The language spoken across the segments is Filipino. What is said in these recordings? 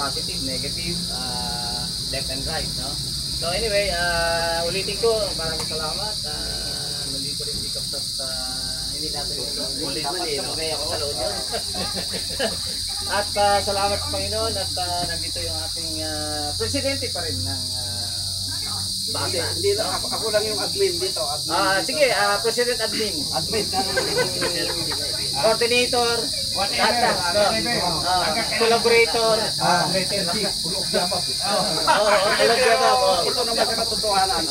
positive, negative, left and right, no? So anyway, ulitin ko, maraming salamat. Nandito rin dito sa hindi natin ulit dapat sabagay ako sa loob yun. At salamat sa Panginoon at nandito yung ating presidente pa rin ng basa. Hindi lang ako lang yung admin dito. Sige, president admin. Admin ng Coordinator, collaborator, ito naman sa katotohanan.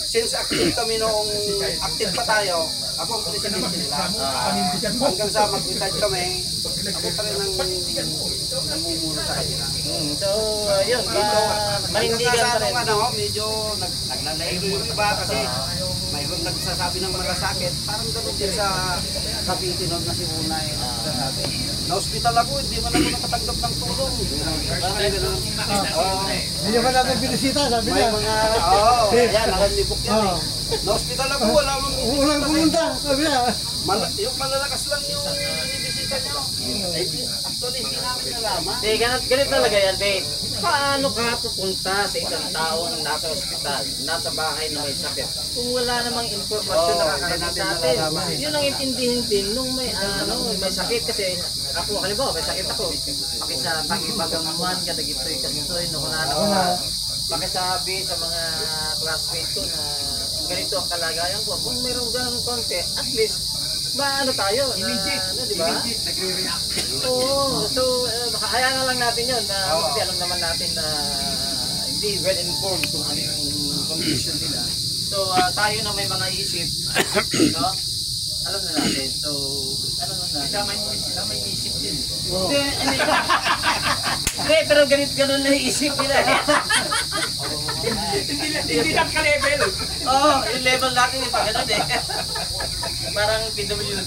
Since active kami noong active pa tayo, ako ang presidente nila. Hanggang sa mag-retire kami, ako pa rin ang namumuno sa kanila. So, yun, manindigan pa rin. Medyo naglalay yung iba kasi mayroon nagsasabi ng malasakit. Parang gano'n din sa Cavite noon na si Unay. Na-hospital ako, hindi man ako nakatanggap ng tulong. Hindi naman natin binisita, sabi niya. May mga, yan, nakalibok yan eh. Na-hospital ako, wala mong Walang pumunta, sabi niya. yung malalakas lang yung binibisita nyo. Actually, hindi namin nalaman. Ganito talaga yan, babe. Paano ka pupunta sa isang taong nasa ospital, nasa bahay na may sakit? Kung wala namang informasyon na kakarating sa atin, yun ang intindihin din nung may sakit. Kasi ako, halimbawa, may sakit ako. Pakibagaman ka na gito'y kasito'y, pakisabi sa mga classmates ko na ganito ang kalagayan ko. Kung mayroong ganun konti, at least, ano tayo? Di ba? Oo. So, kaya na lang natin yun. Kasi alam naman natin na hindi well-informed kung ano yung condition nila. So, tayo na may mga isip, no? Alam na natin. So, ano na natin? Sila may isip din. Hindi, pero ganun na isip nila. Hindi lang ka-level. Oo, yung level natin yung pagkano eh. Parang PWD.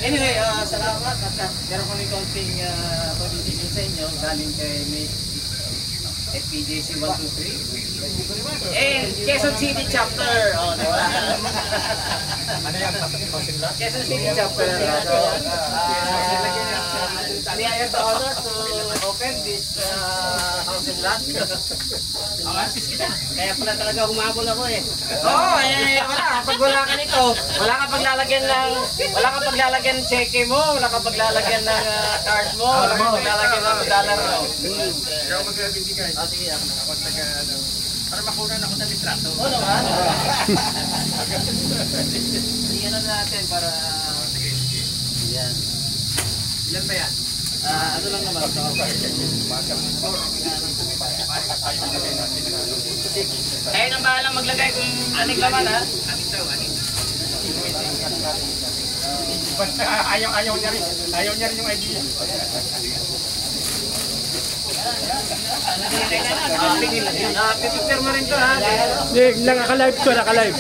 Anyway, salamat at meron kami konting pag-ibigin sa inyo galing kay FPJC 123 and Quezon City Chapter. Diba? Quezon City Chapter. We are the honor to open this house and lot. Kaya pala talaga humabol ako eh. Wala. Pag wala ka nito, wala ka paglalagyan ng cheque mo, wala ka paglalagyan ng card mo, wala ka paglalagyan ng dollar mo. Ikaw magbibigay. Sige, ako na. Para makunan ako ng litrato. Oo naman. Iyan na natin para... Yan. Ilan ba yan? Ano lang naman ito? Kayo nang bahala maglagay kung aning laman ha? Aning daw, aning. Ayaw niya rin. Ayaw niya rin yung idea. Pipicture mo rin to ha? Naka-live to, naka-live.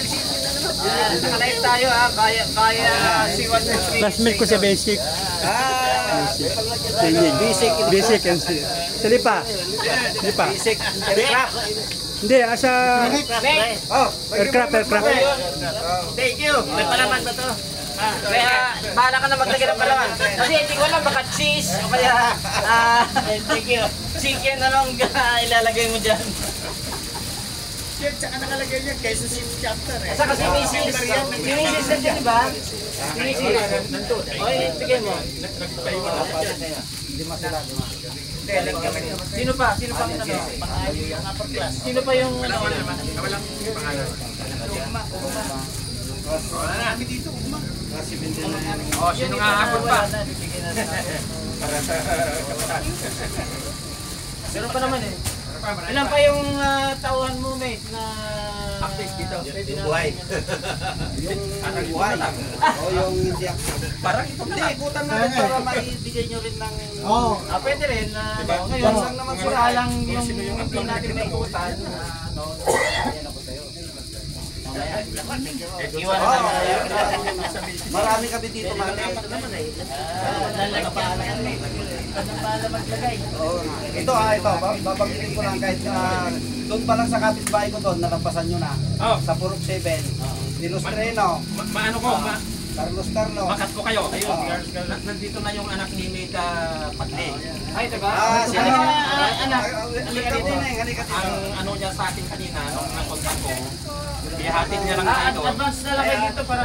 Naka-live tayo ha? Via C150. Classmate ko sa Basic. Basic. Salipa. Basic aircraft. Hindi, asa... Aircraft. Thank you. May palaman ba to? Kaya bahala ka na maglagay ng palaman. Kasi hindi ko alam baka cheese o kaya thank you. Chicken na lang ilalagay mo dyan. Yan, tsaka nakalagay niya Quezon City Chapter eh. Saka si Mrs. na dyan, di ba? Si Mrs. Oy, bigay mo. Sino pa? Sino pa yung ano? Sino pa yung ano? Walang pangalan. Wala na kami dito. Sino nga hapon pa? Para sa kapataan. Meron pa naman eh. Ilan pa yung tauhan mo, mate, na update dito? Yung buhay. Yung buhay. O yung hindi active. Parang ito Hindi, ikutan natin para maibigay nyo rin ng... pwede rin. Ngayon, lang naman sila lang yung hindi natin may ikutan. Ayan ako sa'yo. Iwan na Marami kami dito, Mate. Ito babanggitin ko lang kahit doon pa lang sa kapitbahay ko doon, nalampasan nyo na. Sa Purok 7, Dilostreno. Maano ko, Carlos. makat ko kayo. Ayun, nandito na yung anak ni Mita Patli. Ay, diba? Sila anak, halika dito. Halika dito. Ang ano niya sa akin kanina, nung napunta ko, ihatid niya lang ito. Advance na lang kayo dito para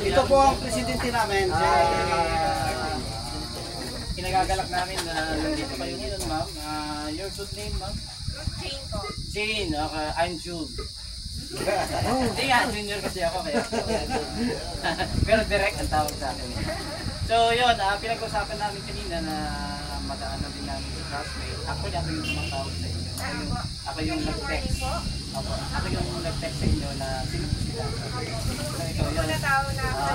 Ito po ang presidente namin. Kinagagalak namin na nandito kayo ngayon, ma'am. Your good name, ma'am? Jane po. Jane. Okay, I'm Jude. Hindi nga, junior kasi ako kaya. Pero direct ang tawag sa akin. So yun, pinag-usapan namin kanina na madaanan din namin sa classmate. Actually, ako yung tumatawag sa inyo. Ako yung nag-text. Ako yung nag-text sa inyo na sino po sila. So ito yun.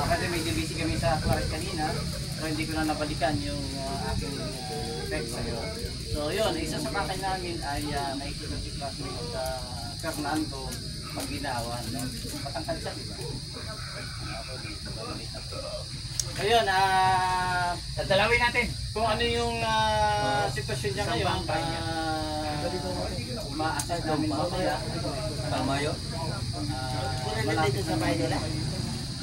Kasi medyo busy kami sa Suarez kanina. So hindi ko na nabalikan yung aking text sa'yo. So yun, isa sa pakay namin ay nakikita si classmate sa Fernando Pag-ginawan. Patangkad siya, di ba? So yun, Dadalawin natin. kung ano yung sitwasyon niya ngayon, ma-assess namin mamaya. Tamayo. Malapit sa bahay nila.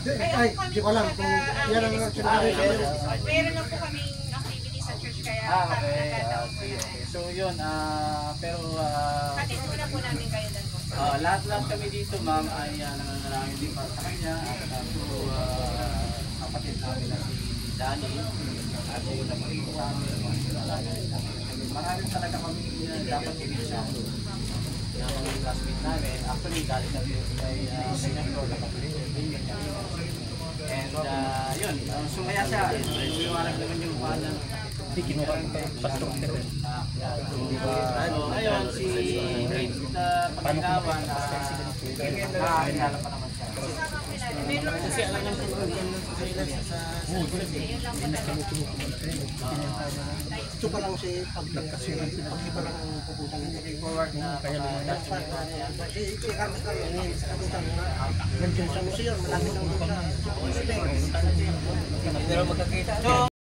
Ay, di ko alam kung yan ang sinabi sa inyo. Meron lang po kaming activity sa church kaya Okay. nagkataon. So yun, pero Hatid muna po namin kayo doon po. lahat-lahat kami dito, ma'am, ay nananalangin din para sa kanya. At kapatid namin na si Danny at yung napalito sa amin ng mga sinalagay namin. Maraming talaga kami dapat kinisya ng classmate namin. Actually, galing kami kay Senator na kapatid. And yun, sumaya siya. Liwanag naman yung paano. Hindi kinuha kayo pastor ka rin. So ngayon, si Paginawan nakakilala pa naman siya. Kasi alam naman kung Ito pa lang si pagkakasiran. Pag-iba lang ang pupunta ng forward na Kasi ito yung amin kami. Nandiyan sa museum. Malaki ng buka. So,